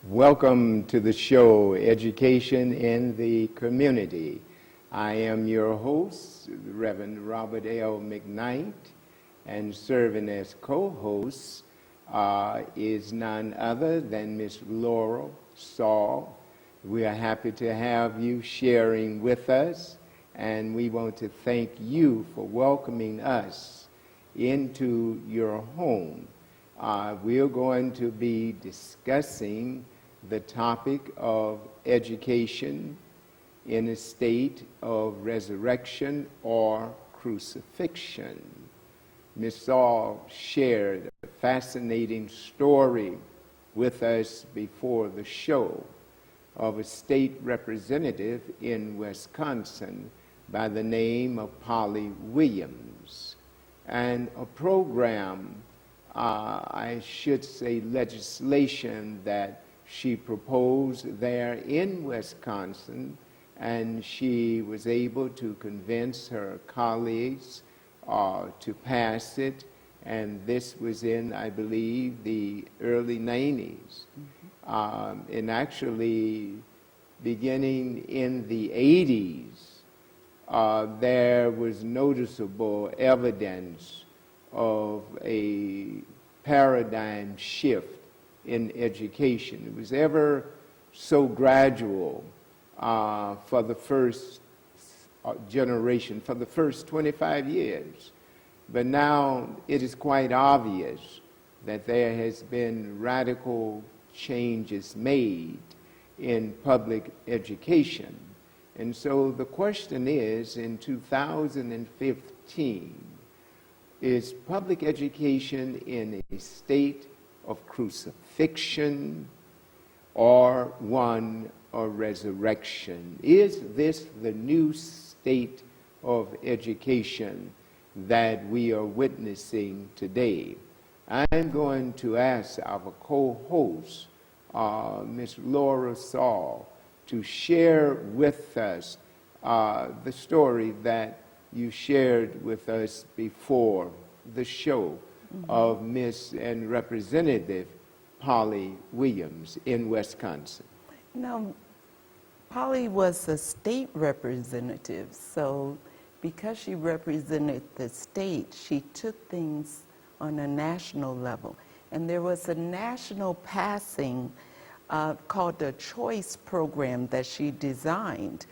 Welcome to the show, Education in the Community. I am your host, the Reverend Robert L. Mcknight, and serving as co-host is none other than Miss Lora, Sall. We are happy to have you sharing with us, and we want to thank you for welcoming us into your home. We are going to be discussing the topic of education in a state of resurrection or crucifixion. Ms. Sall shared a fascinating story with us before the show of a state representative in Wisconsin by the name of Polly Williams, and a program, I should say legislation, that she proposed there in Wisconsin, and she was able to convince her colleagues to pass it, and this was in, I believe, the early 90s. And actually, beginning in the 80s, there was noticeable evidence of a paradigm shift in education. It was ever so gradual for the first generation, for the first 25 years. But now it is quite obvious that there has been radical changes made in public education. And so the question is, in 2015, is public education in a state of crucifixion or one of resurrection? Is this the new state of education that we are witnessing today? I'm going to ask our co-host, Ms. Lora Sall, to share with us the story that you shared with us before the show of Miss and Representative Polly Williams in Wisconsin. Now, Polly was a state representative, so because she represented the state, she took things on a national level. And there was a national passing called the Choice Program that she designed,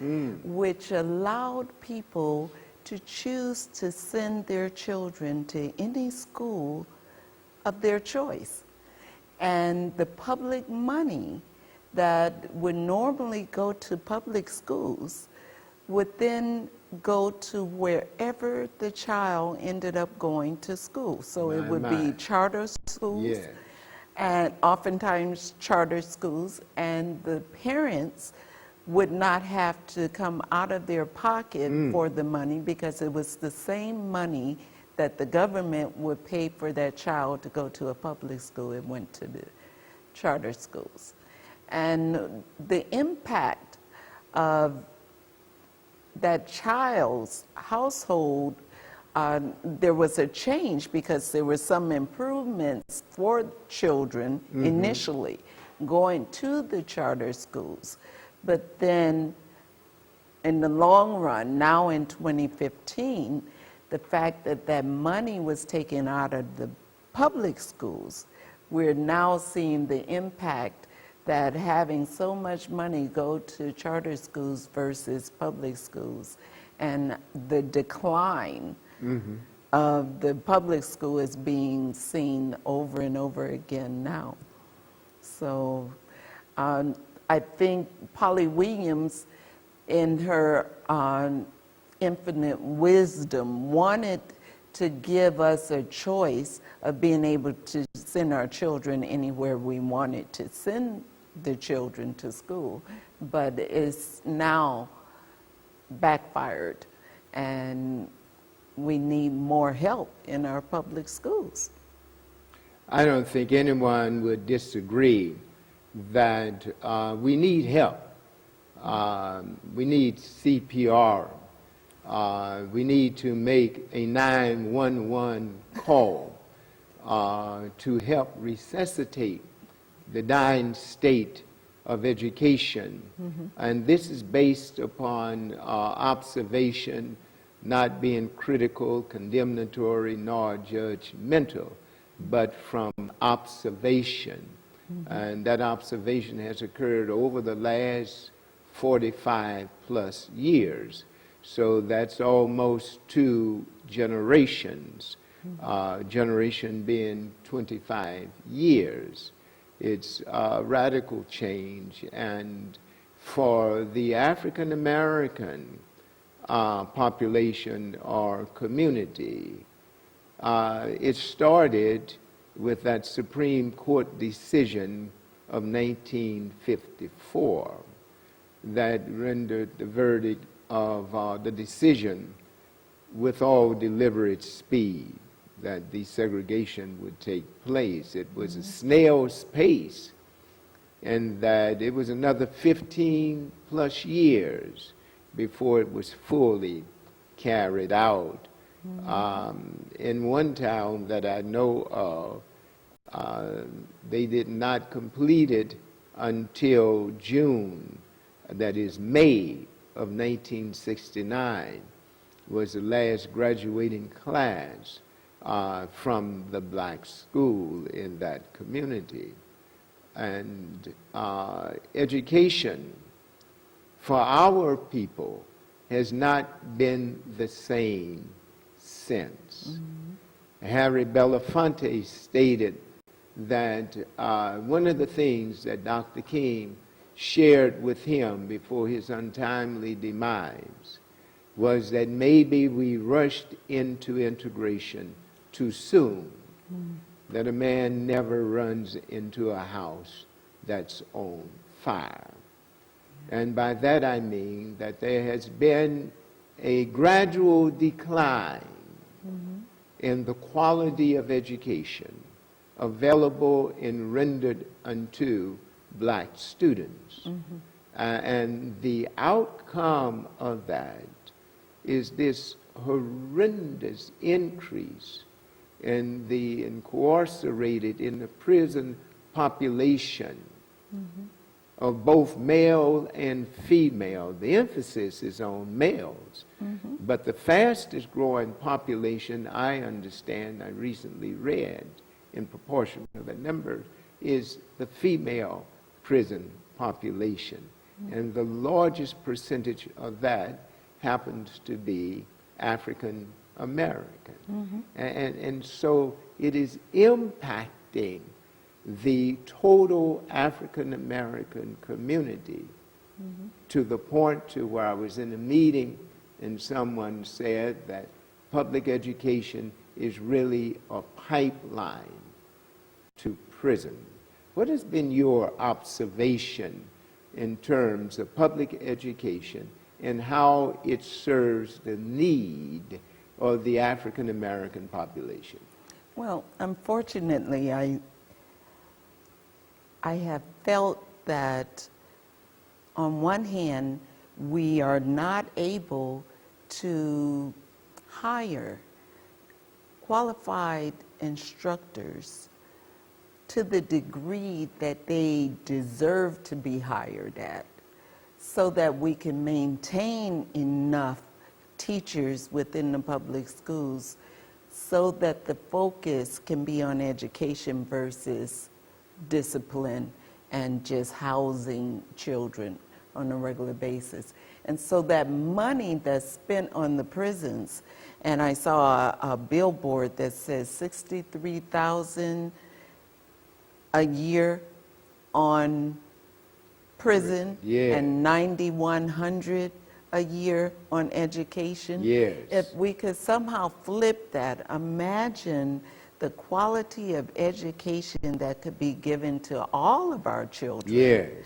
which allowed people to choose to send their children to any school of their choice. And the public money that would normally go to public schools would then go to wherever the child ended up going to school. So it would be charter schools, and oftentimes charter schools, and the parents would not have to come out of their pocket for the money, because it was the same money that the government would pay for that child to go to a public school. It went to the charter schools. And the impact of that child's household, there was a change because there were some improvements for children initially going to the charter schools. But then in the long run, now in 2015, the fact that that money was taken out of the public schools, we're now seeing the impact that having so much money go to charter schools versus public schools, and the decline of the public school is being seen over and over again now. So I think Polly Williams, in her infinite wisdom, wanted to give us a choice of being able to send our children anywhere we wanted to send the children to school, but it's now backfired, and we need more help in our public schools. I don't think anyone would disagree that we need help. We need CPR. We need to make a 911 call to help resuscitate the dying state of education. And this is based upon observation, not being critical, condemnatory, nor judgmental, but from observation. And that observation has occurred over the last 45 plus years. So that's almost 2 generations, generation being 25 years. It's a radical change. And for the African American population or community, it started with that Supreme Court decision of 1954 that rendered the verdict of the decision with all deliberate speed that desegregation would take place. It was a snail's pace, and that it was another 15 plus years before it was fully carried out. In one town that I know of, they did not complete it until June, that is May of 1969, was the last graduating class from the black school in that community. And education for our people has not been the same since. Harry Belafonte stated that one of the things that Dr. King shared with him before his untimely demise was that maybe we rushed into integration too soon, that a man never runs into a house that's on fire. And by that I mean that there has been a gradual decline in the quality of education available and rendered unto black students. And the outcome of that is this horrendous increase in the incarcerated, in the prison population of both male and female. The emphasis is on males. But the fastest growing population, I understand, I recently read, in proportion to the number, is the female prison population. And the largest percentage of that happens to be African American. And so it is impacting the total African American community to the point to where I was in a meeting and someone said that public education is really a pipeline to prison. What has been your observation in terms of public education and how it serves the need of the African American population? Well, unfortunately, I have felt that on one hand, we are not able to hire qualified instructors to the degree that they deserve to be hired at, so that we can maintain enough teachers within the public schools so that the focus can be on education versus discipline and just housing children on a regular basis. And so that money that's spent on the prisons, and I saw a billboard that says $63,000 a year on prison, and $9,100 a year on education. If we could somehow flip that, imagine the quality of education that could be given to all of our children.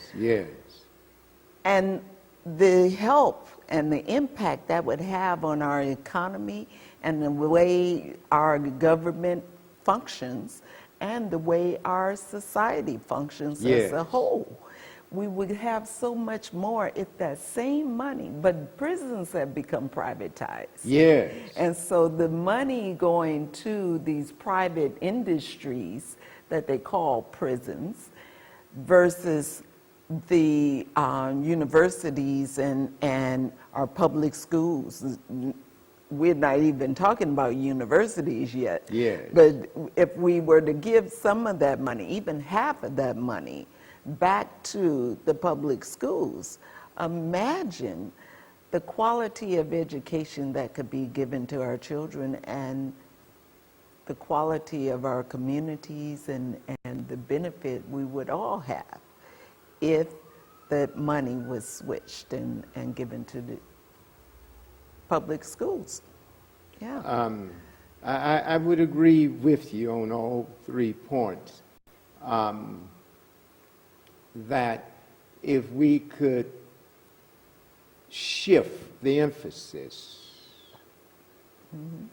And the help and the impact that would have on our economy and the way our government functions and the way our society functions as a whole. We would have so much more if that same money, but prisons have become privatized. And so the money going to these private industries that they call prisons versus the universities and our public schools. We're not even talking about universities yet. Yes. But if we were to give some of that money, even half of that money, back to the public schools, imagine the quality of education that could be given to our children and the quality of our communities and the benefit we would all have if that money was switched and given to the public schools. Yeah. I would agree with you on all 3 points. That if we could shift the emphasis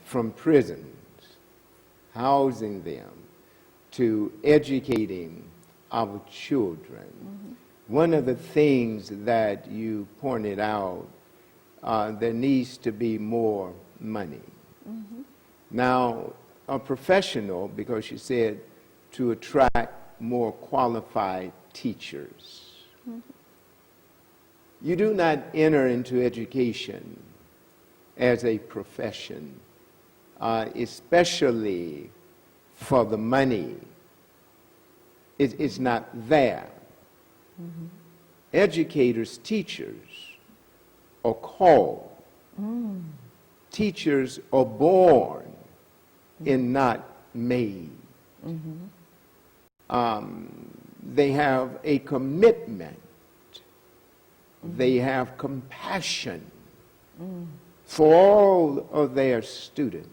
from prisons, housing them, to educating our children. One of the things that you pointed out, there needs to be more money. Now, a professional, because you said to attract more qualified teachers. You do not enter into education as a profession, especially for the money. It's not there. Educators, teachers are called. Teachers are born and not made. They have a commitment. They have compassion for all of their students.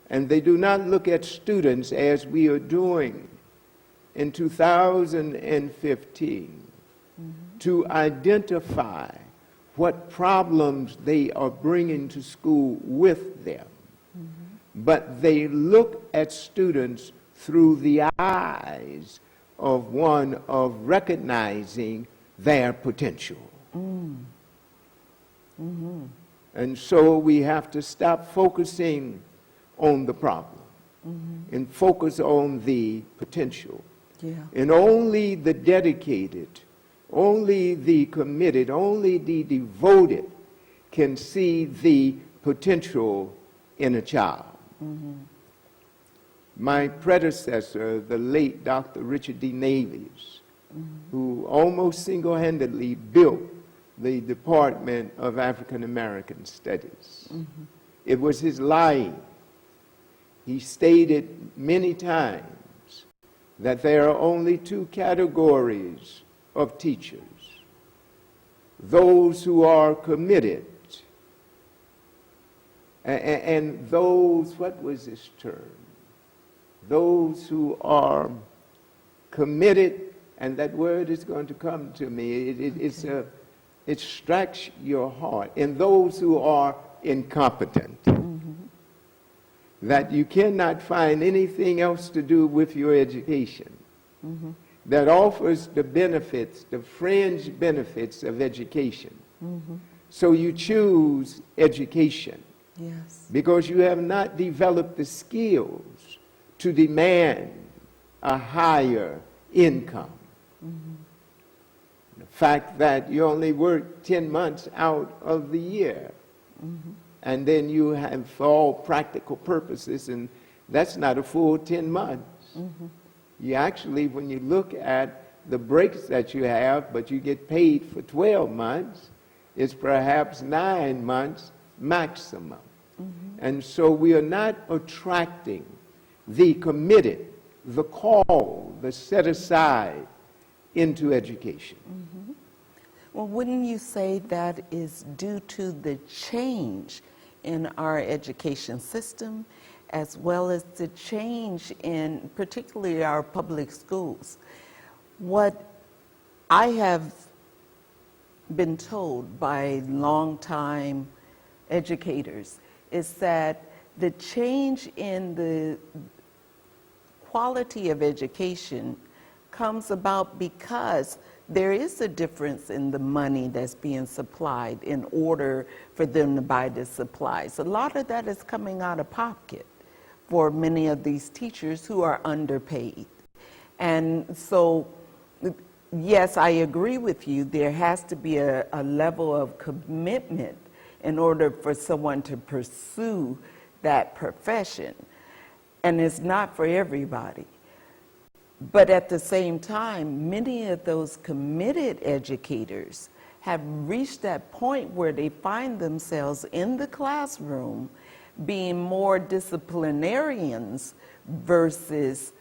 And they do not look at students as we are doing in 2015 to identify what problems they are bringing to school with them. But they look at students through the eyes of one of recognizing their potential. And so we have to stop focusing on the problem and focus on the potential. And only the dedicated, only the committed, only the devoted can see the potential in a child. My predecessor, the late Dr. Richard D. Navies, who almost single-handedly built the Department of African American Studies. It was his line. He stated many times that there are only 2 categories of teachers: those who are committed and those, what was his term? Those who are committed, and that word is going to come to me. It strikes your heart. And those who are incompetent. That you cannot find anything else to do with your education that offers the benefits, the fringe benefits of education. So you choose education. Because you have not developed the skills to demand a higher income. The fact that you only work 10 months out of the year, and then you have, for all practical purposes, and that's not a full 10 months. You actually, when you look at the breaks that you have, but you get paid for 12 months, it's perhaps 9 months maximum. And so we are not attracting the committed, the called, the set aside into education. Well, wouldn't you say that is due to the change in our education system, as well as the change in particularly our public schools? What I have been told by longtime educators is that the change in the quality of education comes about because there is a difference in the money that's being supplied in order for them to buy the supplies. A lot of that is coming out of pocket for many of these teachers who are underpaid. And so yes, I agree with you. There has to be a level of commitment in order for someone to pursue that profession. And it's not for everybody. But at the same time, many of those committed educators have reached that point where they find themselves in the classroom being more disciplinarians versus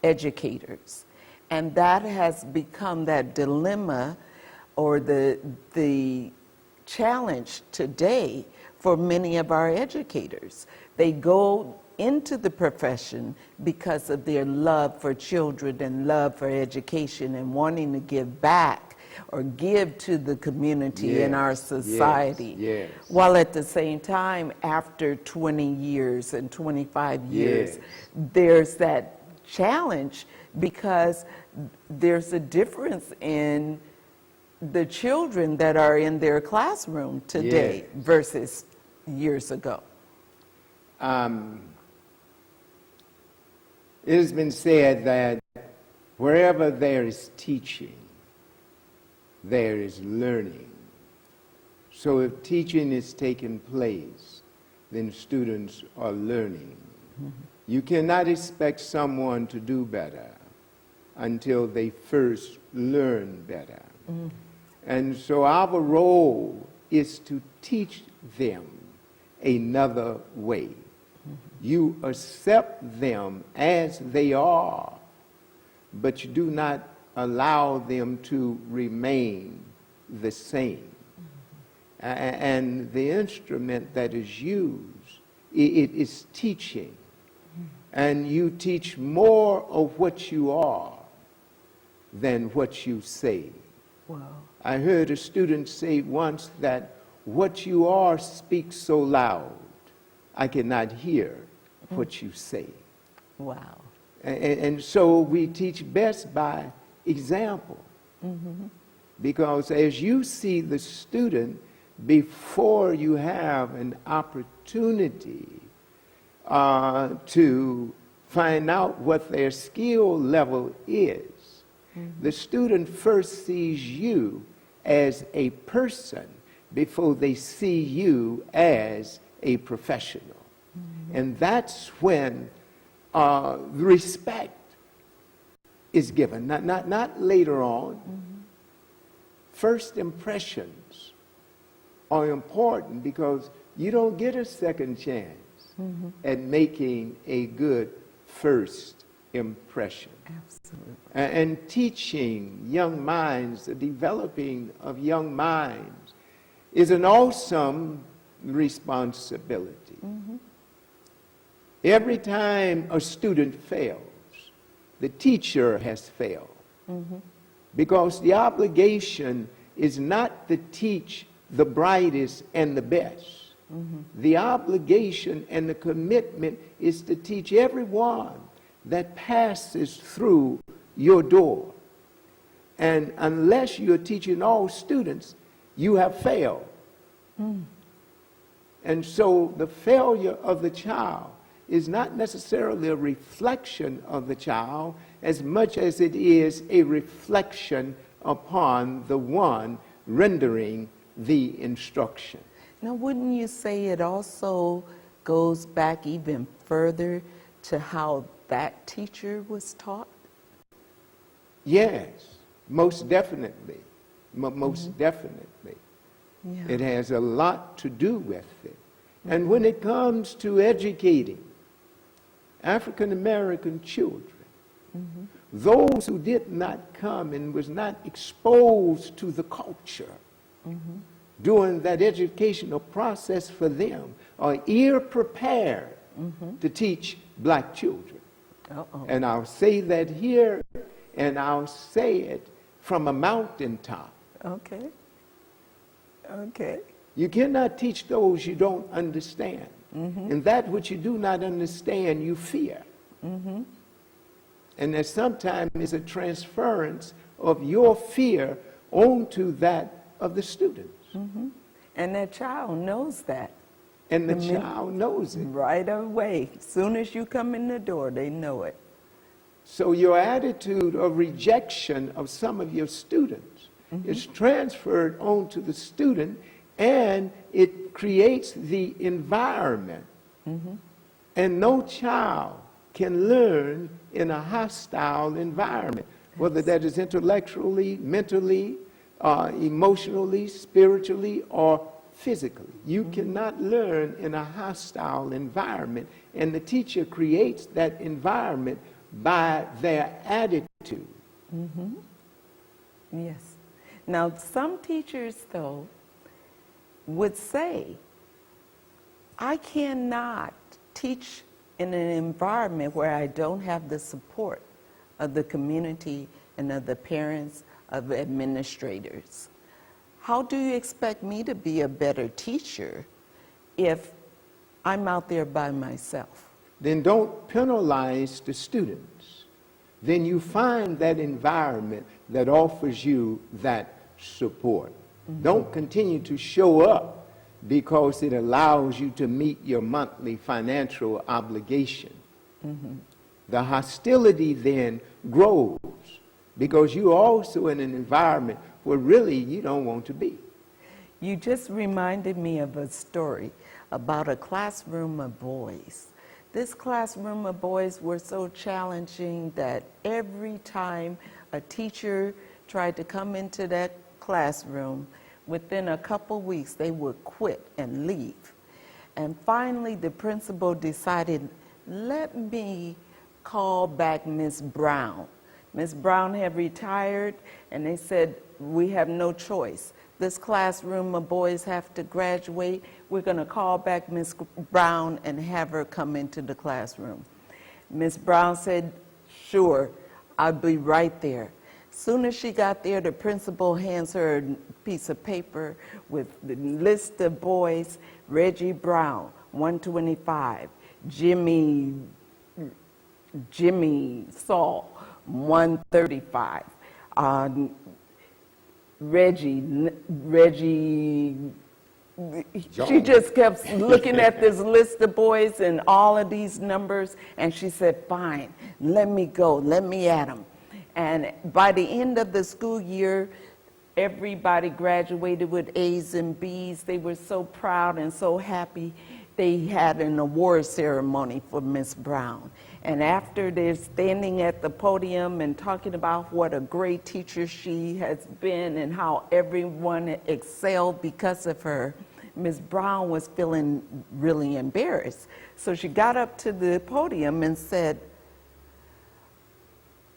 educators. And that has become that dilemma or the challenge today for many of our educators. They go into the profession because of their love for children and love for education and wanting to give back or give to the community in our society. Yes. While at the same time, after 20 years and 25 years, there's that challenge because there's a difference in the children that are in their classroom today versus years ago. It has been said that wherever there is teaching, there is learning. So if teaching is taking place, then students are learning. Mm-hmm. You cannot expect someone to do better until they first learn better. Mm-hmm. And so our role is to teach them another way. You accept them as they are, but you do not allow them to remain the same. Mm-hmm. And the instrument that is used, it is teaching. Mm-hmm. And you teach more of what you are than what you say. Wow. I heard a student say once that what you are speaks so loud, I cannot hear what you say. Wow. And so we teach best by example. Mm-hmm. Because as you see the student before you have an opportunity to find out what their skill level is, mm-hmm. the student first sees you as a person before they see you as a professional. Mm-hmm. And that's when respect is given, not later on. Mm-hmm. First impressions are important because you don't get a second chance mm-hmm. at making a good first impression. Absolutely. And teaching young minds, the developing of young minds, is an awesome responsibility. Mm-hmm. Every time a student fails, the teacher has failed. Mm-hmm. Because the obligation is not to teach the brightest and the best. Mm-hmm. The obligation and the commitment is to teach everyone that passes through your door. And unless you're teaching all students, you have failed. Mm. And so the failure of the child is not necessarily a reflection of the child as much as it is a reflection upon the one rendering the instruction. Now, wouldn't you say it also goes back even further to how that teacher was taught? Yes, most definitely. Most mm-hmm. definitely. Yeah. It has a lot to do with it. Mm-hmm. And when it comes to educating African American children, mm-hmm. those who did not come and was not exposed to the culture mm-hmm. during that educational process for them are ear prepared mm-hmm. to teach black children. Uh-oh. And I'll say that here, and I'll say it from a mountaintop. Okay. Okay. You cannot teach those you don't understand. Mm-hmm. And that which you do not understand, you fear. Mm-hmm. And there sometimes is a transference of your fear onto that of the students. Mm-hmm. And that child knows that. And the child knows it. Right away. As soon as you come in the door, they know it. So your attitude of rejection of some of your students is transferred onto the student, and it creates the environment. And no child can learn in a hostile environment, whether that is intellectually, mentally, emotionally, spiritually, or physically. You cannot learn in a hostile environment, and the teacher creates that environment by their attitude. Yes. Now, some teachers, though, would say, I cannot teach in an environment where I don't have the support of the community and of the parents, of administrators. How do you expect me to be a better teacher if I'm out there by myself? Then don't penalize the students. Then you find that environment that offers you that support. Don't continue to show up because it allows you to meet your monthly financial obligation. The hostility then grows because you're also in an environment where really you don't want to be. You just reminded me of a story about a classroom of boys. This classroom of boys were so challenging that every time a teacher tried to come into that classroom, within a couple weeks they would quit and leave. And finally the principal decided, let me call back Miss Brown. Miss Brown had retired, and they said, we have no choice. This classroom of boys have to graduate. We're going to call back Miss Brown and have her come into the classroom. Miss Brown said, sure, I'll be right there. Soon as she got there, the principal hands her a piece of paper with the list of boys: Reggie Brown, 125, Jimmy Sall, 135, Reggie, she just kept looking at this list of boys and all of these numbers, and she said, fine, let me go, let me at them. And by the end of the school year, everybody graduated with A's and B's. They were so proud and so happy. They had an award ceremony for Miss Brown. And after they're standing at the podium and talking about what a great teacher she has been and how everyone excelled because of her, Miss Brown was feeling really embarrassed. So she got up to the podium and said,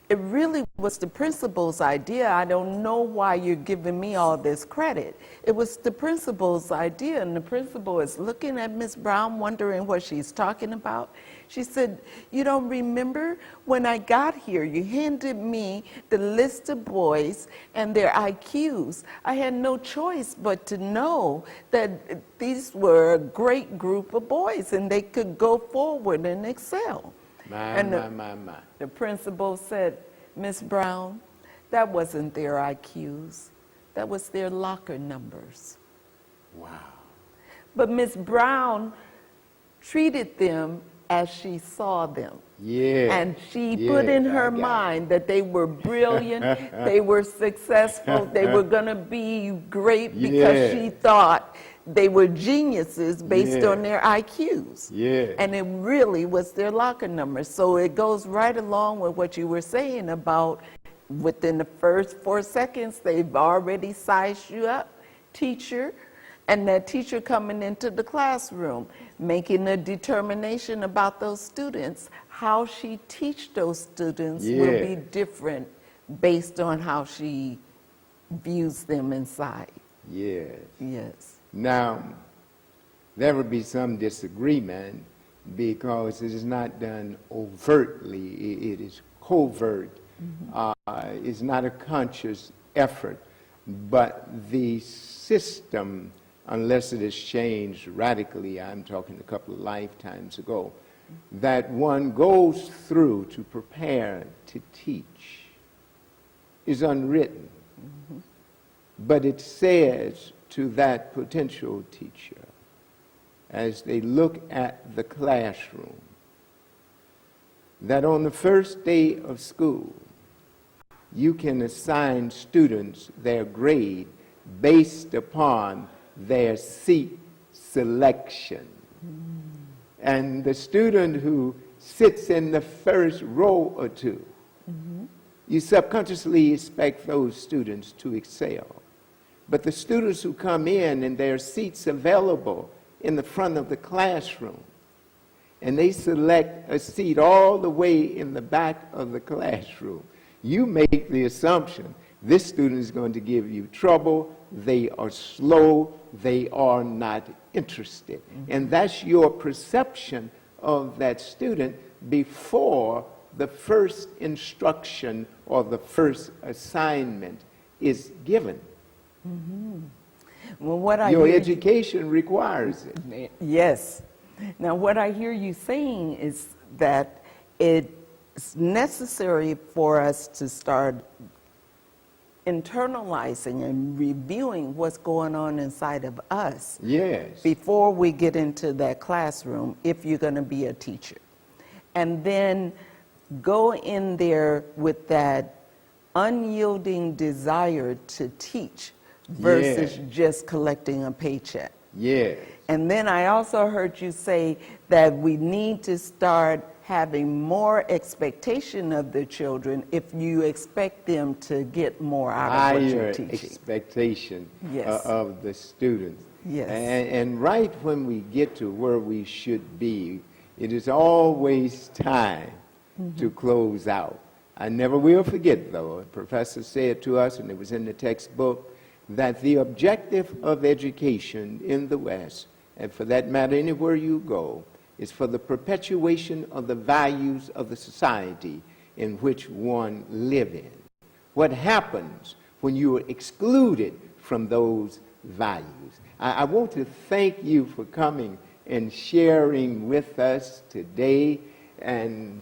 it really was the principal's idea. I don't know why you're giving me all this credit. It was the principal's idea, and the principal is looking at Miss Brown, wondering what she's talking about. She said, you don't remember when I got here, you handed me the list of boys and their IQs. I had no choice but to know that these were a great group of boys and they could go forward and excel. The principal said, Miss Brown, that wasn't their IQs. That was their locker numbers. Wow. But Miss Brown treated them as she saw them. Yeah. And she put in her mind that they were brilliant, they were successful, they were going to be great because she thought they were geniuses based on their IQs. And it really was their locker numbers. So it goes right along with what you were saying about within the first 4 seconds, they've already sized you up, teacher, and that teacher coming into the classroom, making a determination about those students. How she teach those students will be different based on how she views them inside. Yes. Now, there would be some disagreement because it is not done overtly, it is covert. It's not a conscious effort, but the system, unless it has changed radically, I'm talking a couple of lifetimes ago, that one goes through to prepare to teach is unwritten. But it says to that potential teacher, as they look at the classroom, that on the first day of school, you can assign students their grade based upon their seat selection. And the student who sits in the first row or two, you subconsciously expect those students to excel. But the students who come in and there are seats available in the front of the classroom, and they select a seat all the way in the back of the classroom, you make the assumption this student is going to give you trouble, they are slow, they are not interested. And that's your perception of that student before the first instruction or the first assignment is given. Well, what Your education requires it. Yes. Now, what I hear you saying is that it's necessary for us to start internalizing and reviewing what's going on inside of us. Yes. Before we get into that classroom, if you're going to be a teacher. And then go in there with that unyielding desire to teach versus just collecting a paycheck. Yes. And then I also heard you say that we need to start having more expectation of the children if you expect them to get more out of what you're teaching. Expectation Yes. of the students. Yes. And right when we get to where we should be, it is always time to close out. I never will forget, though, a professor said to us, and it was in the textbook, that the objective of education in the West, and for that matter anywhere you go, is for the perpetuation of the values of the society in which one lives in. What happens when you are excluded from those values? I want to thank you for coming and sharing with us today, and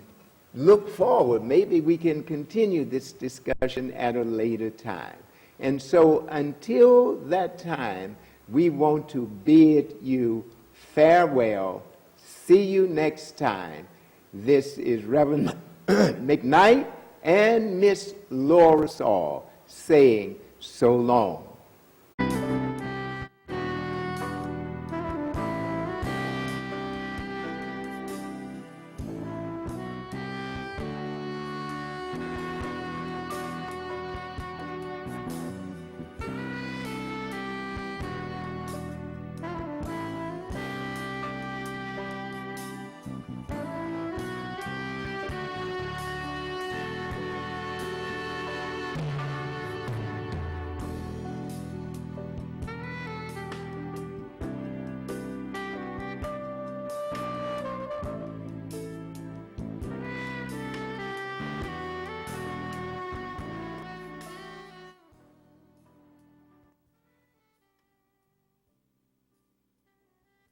look forward. Maybe we can continue this discussion at a later time. And so until that time, we want to bid you farewell. See you next time. This is Reverend Mcknight and Miss Lora Sall saying so long.